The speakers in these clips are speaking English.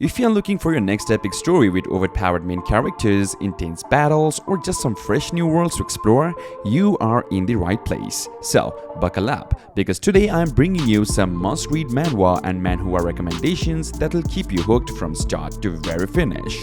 If you're looking for your next epic story with overpowered main characters, intense battles, or just some fresh new worlds to explore, you are in the right place. So, buckle up, because today I'm bringing you some must-read manhwa and manhwa recommendations that'll keep you hooked from start to very finish.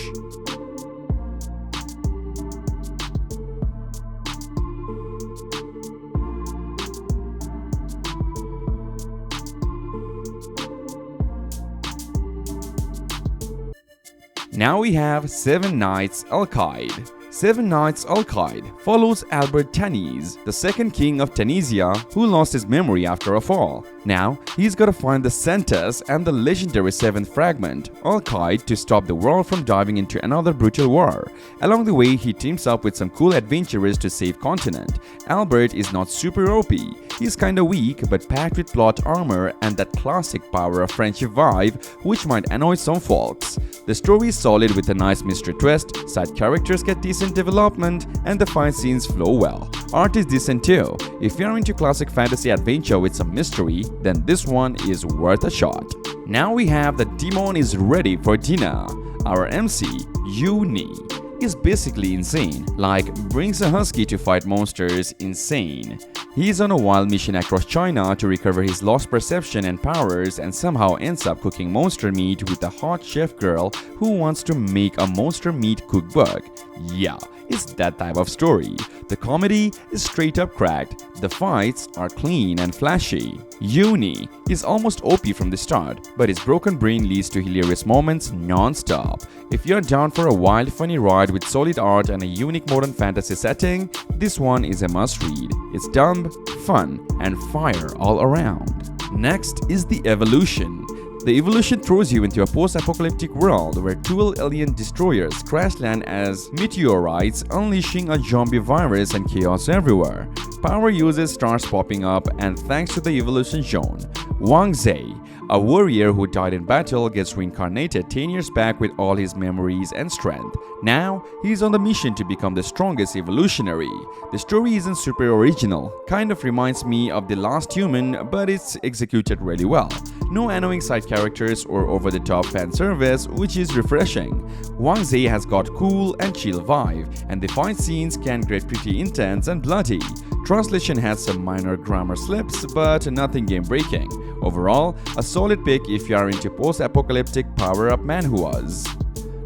Now we have 7 Knights Alkaid. 7 Knights Alkaid follows Albert Tanis, the second king of Tunisia who lost his memory after a fall. Now, he's gotta find the Centus and the legendary 7th fragment, Alkaid, to stop the world from diving into another brutal war. Along the way, he teams up with some cool adventurers to save continent. Albert is not super OP. He's kinda weak, but packed with plot armor and that classic power of friendship vibe, which might annoy some folks. The story is solid with a nice mystery twist, side characters get decent development, and the fight scenes flow well. Art is decent too. If you're into classic fantasy adventure with some mystery, then this one is worth a shot. Now we have The Demon is Ready for Dinner. Our MC, Uni, is basically insane, like brings a husky to fight monsters insane. He's on a wild mission across China to recover his lost perception and powers and somehow ends up cooking monster meat with a hot chef girl who wants to make a monster meat cookbook. Yeah, it's that type of story. The comedy is straight up cracked, the fights are clean and flashy. Uni is almost OP from the start, but his broken brain leads to hilarious moments non-stop. If you're down for a wild, funny ride with solid art and a unique modern fantasy setting, this one is a must-read. It's dumb, fun, and fire all around. Next is The Evolution. The Evolution throws you into a post-apocalyptic world where 12 alien destroyers crash land as meteorites, unleashing a zombie virus and chaos everywhere. Power uses starts popping up, and thanks to the Evolution Zone, Wang Zhe, a warrior who died in battle, gets reincarnated 10 years back with all his memories and strength. Now, he's on the mission to become the strongest evolutionary. The story isn't super original, kind of reminds me of The Last Human, but it's executed really well. No annoying side characters or over-the-top fan service, which is refreshing. Wang Zhe has got cool and chill vibe, and the fight scenes can get pretty intense and bloody. Translation has some minor grammar slips, but nothing game-breaking. Overall, a solid pick if you are into post-apocalyptic power-up manhwas.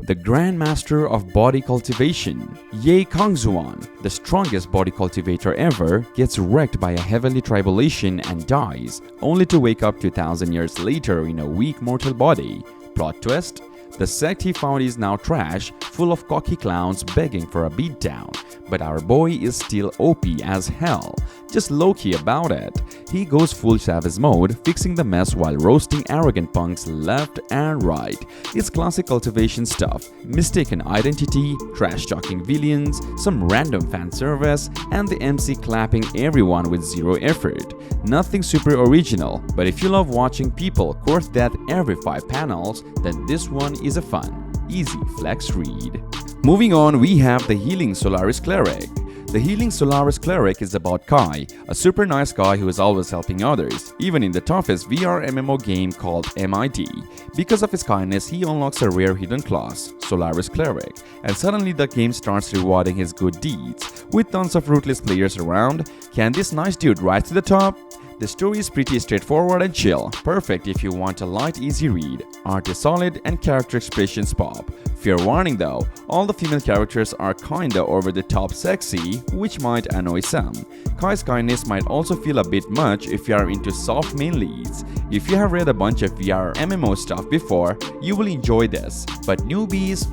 The Grandmaster of Body Cultivation. Ye Kongzuan, the strongest body cultivator ever, gets wrecked by a heavenly tribulation and dies, only to wake up 2000 years later in a weak mortal body. Plot twist? The sect he found is now trash, full of cocky clowns begging for a beatdown. But our boy is still OP as hell, just low-key about it. He goes full savage mode, fixing the mess while roasting arrogant punks left and right. It's classic cultivation stuff, mistaken identity, trash-talking villains, some random fan service, and the MC clapping everyone with zero effort. Nothing super original, but if you love watching people course death every 5 panels, then this one is a fun, easy flex read. Moving on, we have The Healing Solaris Cleric. The Healing Solaris Cleric is about Kai, a super nice guy who is always helping others, even in the toughest VR MMO game called MID. Because of his kindness, he unlocks a rare hidden class, Solaris Cleric, and suddenly the game starts rewarding his good deeds. With tons of ruthless players around, can this nice dude rise to the top? The story is pretty straightforward and chill, perfect if you want a light, easy read. Art is solid and character expressions pop. Fair warning though, all the female characters are kinda over the top sexy, which might annoy some. Kai's kindness might also feel a bit much if you are into soft main leads. If you have read a bunch of VR MMO stuff before, you will enjoy this, but newbies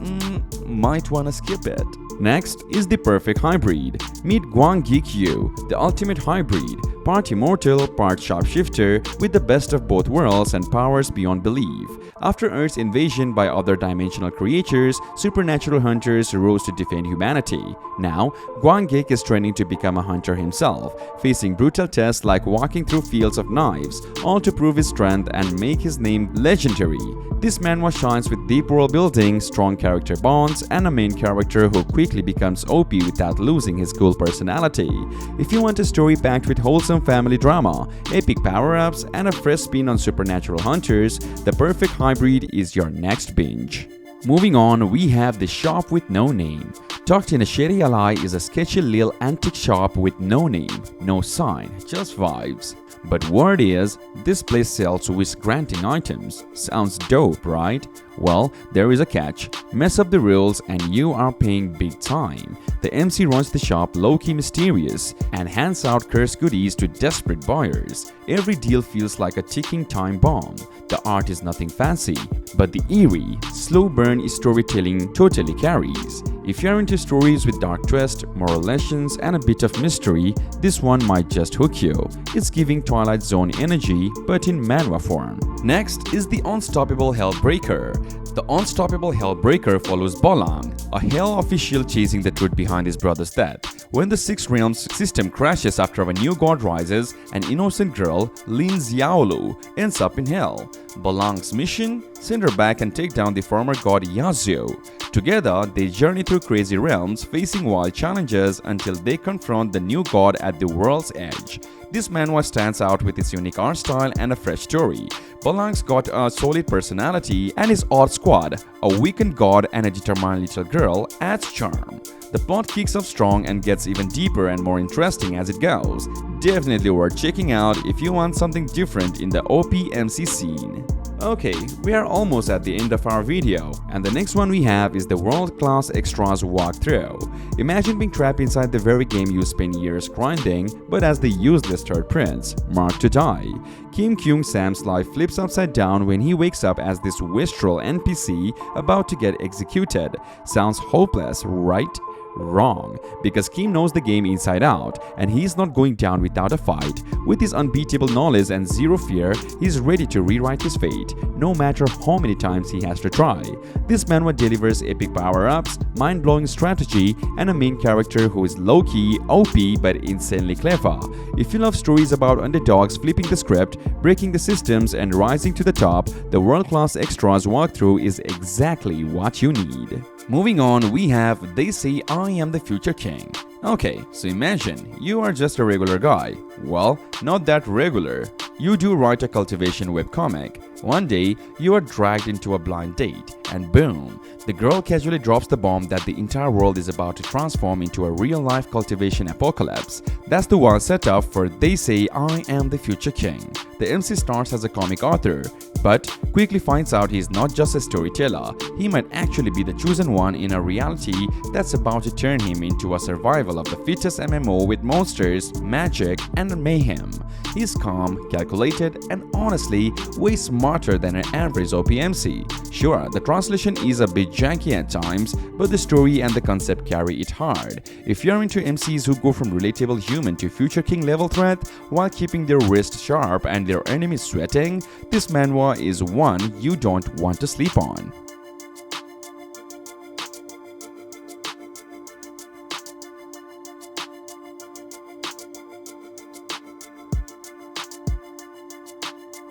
might wanna skip it. Next is The Perfect Hybrid. Meet Guang Gikyu, the ultimate hybrid, part immortal, part sharpshifter, with the best of both worlds and powers beyond belief. After Earth's invasion by other dimensional creatures, supernatural hunters rose to defend humanity. Now, Guang Gik is training to become a hunter himself, facing brutal tests like walking through fields of knives, all to prove his strength and make his name legendary. This manhwa shines with deep world building, strong character bonds, and a main character who quickly becomes OP without losing his cool personality. If you want a story packed with wholesome wholesome family drama, epic power-ups, and a fresh spin on supernatural hunters, the perfect hybrid is your next binge. Moving on, we have The Shop with No Name. Tucked in a shady alley is a sketchy little antique shop with no name, no sign, just vibes. But word is, this place sells wish-granting items. Sounds dope, right? Well, there is a catch. Mess up the rules and you are paying big time. The MC runs the shop low-key mysterious and hands out cursed goodies to desperate buyers. Every deal feels like a ticking time bomb. The art is nothing fancy, but the eerie, slow burn storytelling totally carries. If you're into stories with dark twist, moral lessons, and a bit of mystery, this one might just hook you. It's giving Twilight Zone energy, but in manhwa form. Next is the Unstoppable Hellbreaker. The Unstoppable Hellbreaker follows Bolang, a hell official chasing the truth behind his brother's death. When the Six Realms system crashes after a new god rises, an innocent girl, Lin Xiaolu, ends up in hell. Bolang's mission? Send her back and take down the former god Yazio. Together, they journey through crazy realms, facing wild challenges until they confront the new god at the world's edge. This manhwa stands out with its unique art style and a fresh story. Bolang's got a solid personality, and his odd squad, a weakened god and a determined little girl, adds charm. The plot kicks off strong and gets even deeper and more interesting as it goes. Definitely worth checking out if you want something different in the OP MC scene. Okay, we are almost at the end of our video, and the next one we have is the world-class extras walkthrough. Imagine being trapped inside the very game you spent years grinding, but as the useless third prince, marked to die. Kim Kyung-sam's life flips upside down when he wakes up as this wastrel NPC about to get executed. Sounds hopeless, right? Wrong, because Kim knows the game inside out and he's not going down without a fight. With his unbeatable knowledge and zero fear, he's ready to rewrite his fate, no matter how many times he has to try. This manhwa delivers epic power-ups, mind-blowing strategy, and a main character who is low-key, OP but insanely clever. If you love stories about underdogs flipping the script, breaking the systems, and rising to the top, the world-class extras walkthrough is exactly what you need. Moving on, we have They Say I Am the Future King. Okay, so imagine you are just a regular guy. Well, not that regular. You do write a Cultivation webcomic. One day, you are dragged into a blind date, and boom, the girl casually drops the bomb that the entire world is about to transform into a real-life cultivation apocalypse. That's the one set up for They Say I Am the Future King. The MC starts as a comic author, but quickly finds out he's not just a storyteller. He might actually be the chosen one in a reality that's about to turn him into a survival of the fittest MMO with monsters, magic, and mayhem. He's calm, calculated, and honestly way smarter than an average OP MC. Sure, the translation is a bit janky at times, but the story and the concept carry it hard. If you're into MCs who go from relatable human to future king level threat while keeping their wrists sharp and their enemies sweating, this manhwa is one you don't want to sleep on.